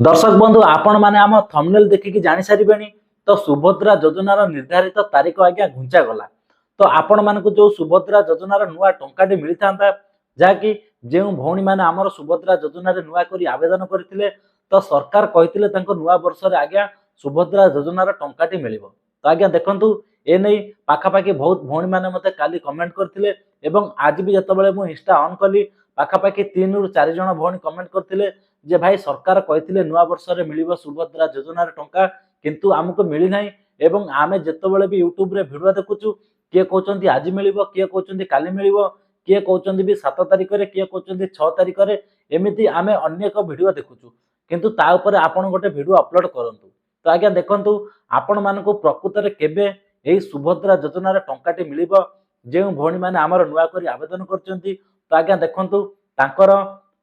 दर्शक बंधु आपण मैंने आम थंबनेल देखिकी जानी सारे तो सुभद्रा योजनार निर्धारित तारीख आज्ञा घुंचा गला। तो आपण मानक जो सुभद्रा योजनार नुआ टंकाटी मिली था जहाँकि जो भौणी मैंने आमर सुभद्रा योजन नुआ कर आवेदन करते तो सरकार कहते नुआ वर्ष आज्ञा सुभद्रा योजनार टंकाटी मिल। तो आज्ञा देखु एने पाखापाखि बहुत भौणी मैंने मत काली कमेंट करते आज भी जिते मुझे इंस्टा ऑन कली पाखापाखि 3 ରୁ 4 जन भौणी कमेंट करते जे भाई सरकार कहते नुआ वर्ष में मिल सुभद्रा योजनार टंका किंतु आमको मिली ना। एवं आमे जितेबाला भी यूट्यूब रे भिडियो देखुचु किए कहते आज मिल किए कहते काली मिल किए कहते भी 7 तारिख में किए कहते 6 तारिख में एमती आम अनेक भिडियो देखुचु किंतु ता ऊपर आपण गोटे भिडियो अपलोड करंतु। तो आज्ञा देखंतु आपण मानकु प्रकृत में केबे एही सुभद्रा योजनार टंकाटी मिलिबो जे भौणी माने आमर नुआ करी आवेदन करचंती। तो आज्ञा देखंतु तांकर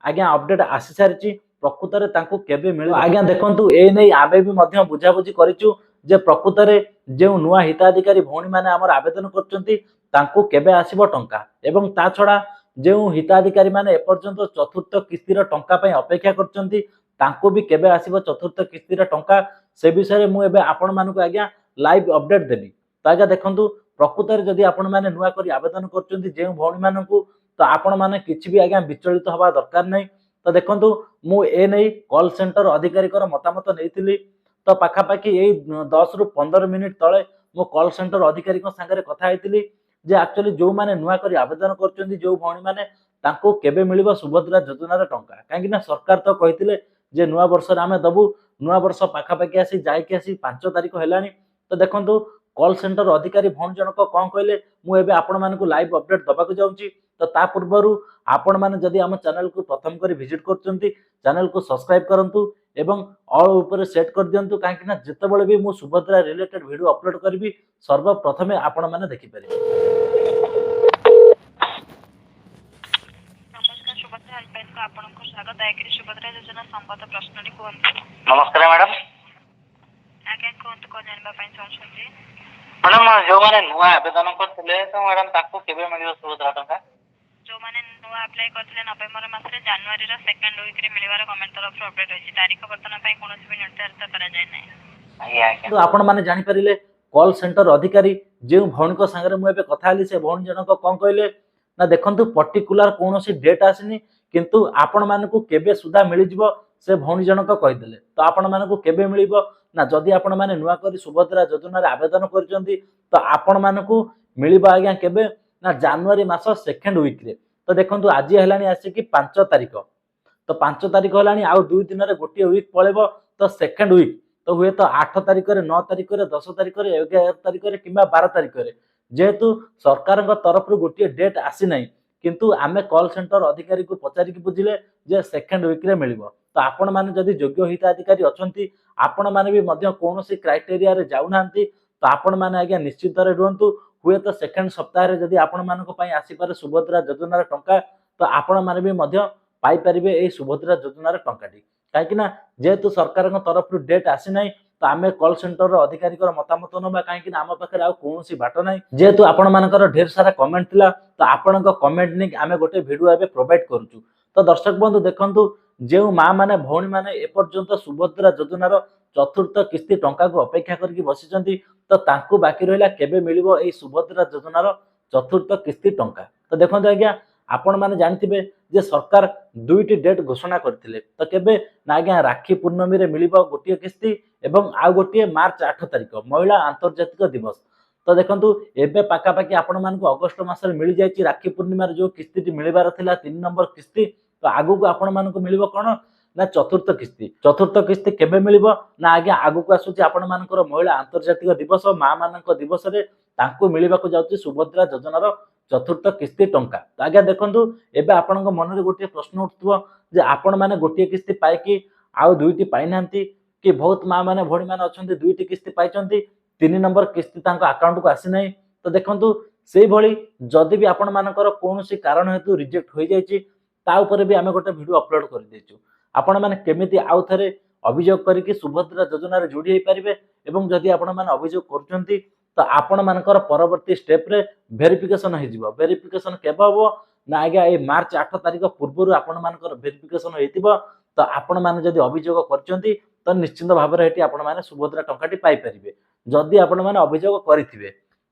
आज्ञा अपडेट आसी सारिची प्रकृत में तांको केबे मिल। आज्ञा देखंतु ए नै आबे भी मध्य बुझाबुझी करिचु जे प्रकृत में जो नुआ हिताधिकारी भौणी माने आमर आवेदन करचंती तांको केबे आसीबो टंका एवं ता छडा जो हिताधिकारी माने एपर्यंत चतुर्थ किस्तीर टंका पई अपेक्षा करचंती तांको भी केबे आसीबो चतुर्थ किस्तीर टंका से विषय मु एबे आपण मानकु आज्ञा लाइव अपडेट देबी। तो आज्ञा देखंतु प्रकृत में जदि आपण माने नुआ करी आवेदन करचंती जे भौणी मानकु तो आपण माने किछि भी आज्ञा विचलित हवा दरकार नै। तो देखंतु मु ए नै कॉल सेंटर अधिकारी मतामत नहीं तो पाखापाखि यही 10 ରୁ 15 मिनिट तले मो कॉल सेंटर अधिकारी सागर कथा होती जे एक्चुअली जो माने नुआ करी आवेदन करचंती जो भौणी माने तांको केबे मिलिबो सुभद्रा योजनार टंका कहीं ना सरकार तो कहते जे नुआ वर्ष आम दबु नुआ वर्ष पाखापाखि आसी जाइए आसी 5 तारिख है। तो देखंतु कॉल सेंटर अधिकारी भौणी जनक कौन कहले मुझे आपण मानक लाइव अपडेट दबाक जाऊँगी। तो ता पूर्वर आपण माने जदि आम चैनल को प्रथम कर विजिट करचंती चैनल को सब्सक्राइब करंतु एवं ऑल ऊपर सेट कर दियंतु काहे ना जेतेबेले भी मु सुभद्रा रिलेटेड वीडियो अपलोड करबी सर्वप्रथमे आपण माने देखि परिबे। नमस्कार सुभद्रा हेल्पलाइन को आपनको स्वागत है कि सुभद्रा योजना संबंध प्रश्न कहूँ। नमस्कार मैडम। आज्ञा कहतु कौन जानबा पई चाहछंती मैडम जो माने नुआ आवेदन करथिले तो मैडम ताको केबे मिलियो सुभद्रा टंका जो माने नुआ अप्लाई करथिले नवेम्बर मास रे जनवरी रो सेकंड वीक रे मिलिबार गवर्नमेंट तरफ अपडेट होछि तारीख वर्तमान पई कोनोसी भी निर्धारित करा जाय नै। आज्ञा तो आपण माने जानि परिले कॉल सेंटर अधिकारी जे भौणी को संगे मु एबे कथा हली से भौणी जनक कोन कहले ना देखंतु पर्टिकुलर कोनोसी डेट आसीनी किंतु आपण मानकु केबे सुधा मिल जिवो से भौणी जनक कहि देले। तो आपण मानकु केबे मिलिबो ना जदि आपण माने नुआ करी सुभद्रा योजना रे आवेदन करचंती तो आपण मानकु मिलिबो आज्ञा केबे ना जनवरी मास सेकंड वीक रे। तो देखंतु आज हेलानी आसी कि 5 तारिख तो 5 तारिख हेलानी आ 2 दिन रे गोटे वीक पळेबो तो सेकंड वीक तो हुए तो 8 तारिख रे 9 तारिख रे 10 तारिख रे 11 तारिख रे किंबा 12 तारिख रे जेहेतु सरकार तरफ गोटे डेट आसी नाही किंतु आमे कॉल सेंटर अधिकारी को पचारि कि बुझिले जे सेकंड वीक रे मिलिबो। तो आपण माने जदि योग्य हिताधिकारी अछंती आपण माने भी मध्य कोनोसी क्राइटेरिया रे जाउ नांती तो आपण माने आज्ञा निश्चित रे रुहंतु हुए तो सेकंड सप्ताह रे जदि आपण मानक पई आसी पारे सुभद्रा योजनार टंका तो आपण माने भी मध्य पाई परिबे ए सुभद्रा योजनार टंकाटी काहे ना जेहेतु सरकार तरफ डेट आसी नाही तो आमे कॉल सेंटर अधिकारी मतामत नबा कहीं आम पाखे आ कौन बाट ना जेहेतु आपण मानकर ढेर सारा कमेंट थिला तो आपण कमेंट नहीं आम गोटे वीडियो एबे प्रोवाइड करूछु। तो दर्शक बंधु देखंतु जो माँ माने भौणी माने एपर्यंत सुभद्रा योजनार चतुर्थ किस्ती टंका को अपेक्षा करके बसिचंती तो तांकु बाकी रहिला केबे मिलिबो एई सुभद्रा योजनार चतुर्थ किस्ती टंका। तो देखंतु आज्ञा आपण माने जानिथिबे जे सरकार 2टी डेट घोषणा करथिले तो केबे ना आज्ञा राखी पूर्णमी रे मिलिबो गोटिए किस्ती एवं आ गोटिए मार्च 8 तारिख महिला आंतर्जातिक दिवस। तो देखंतु एबे पाखापाखि आपण मानकु अगस्त मास रे मिली जायछि राखी पूर्णिमार जो किस्तीटी मिलिबार थिला 3 नंबर किस्ती तो आगु को आपण मानकु मिलिबो कोन ना चतुर्थ किस्ती केबे मिलिबो ना आज्ञा आगु को आसुछि आपण मानकर महिला आंतर्जातिक दिवस माँ मानक दिवस रे तांकु मिलिबाकु जाउछि सुभद्रा योजनार चतुर्थ किस्ती टंका। तो आज्ञा देखंतु एबे आपनक मन रे गोटे प्रश्न उठथुबो जे आपण माने गोटिए किस्ती पाइकी आउ 2टी पाइ नांती कि बहुत माँ माने भौणी माने अछंती 2टी किस्ती पाइचंती 3 नंबर किस्ती तांको अकाउंट को आसी नाही। तो देखंतु सेही भली जदि भी आपण मानकर कोनोसी कारण हेतु रिजेक्ट होई जायछि ता ऊपर भी आमे गोटे वीडियो अपलोड कर देछु आपण माने केमिति आउ थरे अभियोग करिकि सुभद्रा योजना रे जोडी हेई परिबे एवं जदि आपण माने अभियोग करचंती तो आपण मानकर परवर्ती स्टेप रे वेरिफिकेशन हे जिवो। वेरिफिकेशन केबे हबो ନା ଆଜ୍ଞା ଏଇ ମାର୍ଚ୍ଚ 8 ତାରିଖ ପୂର୍ବରୁ ଆପଣମାନଙ୍କର ଭେରିଫିକେସନ ହେଇଥିବ। ତ ଆପଣମାନେ ଯଦି ଅଭିଯୋଗ କରିଛନ୍ତି ତ ନିଶ୍ଚିନ୍ତ ଭାବରେ ଏଠି ଆପଣମାନେ ସୁଭଦ୍ରା ଟଙ୍କାଟି ପାଇପାରିବେ। ଯଦି ଆପଣମାନେ ଅଭିଯୋଗ କରିଥିବେ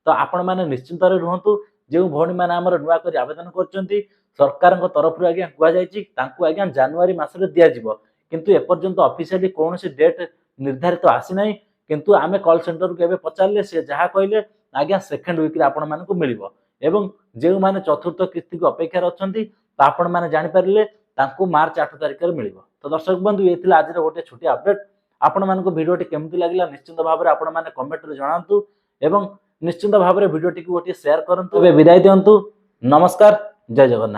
ତ ଆପଣମାନେ ନିଶ୍ଚିନ୍ତରେ ରୁହନ୍ତୁ। ଯେଉଁ ଭଉଣୀମାନେ ଆମର ନୂଆ କରି ଆବେଦନ କରିଛନ୍ତି ସରକାରଙ୍କ ତରଫରୁ ଆଜ୍ଞା କୁହାଯାଇଛି ତାଙ୍କୁ ଆଜ୍ଞା ଜାନୁଆରୀ ମାସରେ ଦିଆଯିବ, କିନ୍ତୁ ଏପର୍ଯ୍ୟନ୍ତ ଅଫିସିଆଲି କୌଣସି ଡେଟ୍ ନିର୍ଦ୍ଧାରିତ ଆସିନାହିଁ। କିନ୍ତୁ ଆମେ କଲ୍ ସେଣ୍ଟରକୁ ଏବେ ପଚାରିଲେ ସେ ଯାହା କହିଲେ ଆଜ୍ଞା ସେକେଣ୍ଡ ୱିକରେ ଆପଣମାନଙ୍କୁ ମିଳିବ। ଏବଂ ଯେଉଁମାନେ ଚତୁର୍ଥ କିସ୍ତିକୁ ଅପେକ୍ଷାରେ ଅଛନ୍ତି ତ ଆପଣମାନେ ଜାଣିପାରିଲେ ତାଙ୍କୁ ମାର୍ଚ୍ଚ 8 ତାରିଖରେ ମିଳିବ। ତ ଦର୍ଶକ ବନ୍ଧୁ ଏ ଥିଲା ଆଜିର ଗୋଟେ ଛୋଟିଆ ଅପଡେଟ୍। ଆପଣମାନଙ୍କୁ ଭିଡ଼ିଓଟି କେମିତି ଲାଗିଲା ନିଶ୍ଚିନ୍ତ ଭାବରେ ଆପଣମାନେ କମେଣ୍ଟରେ ଜଣାନ୍ତୁ ଏବଂ ନିଶ୍ଚିନ୍ତ ଭାବରେ ଭିଡ଼ିଓଟିକୁ ଗୋଟିଏ ସେୟାର କରନ୍ତୁ। ଏବେ ବିଦାୟ ଦିଅନ୍ତୁ। ନମସ୍କାର, ଜୟ ଜଗନ୍ନାଥ।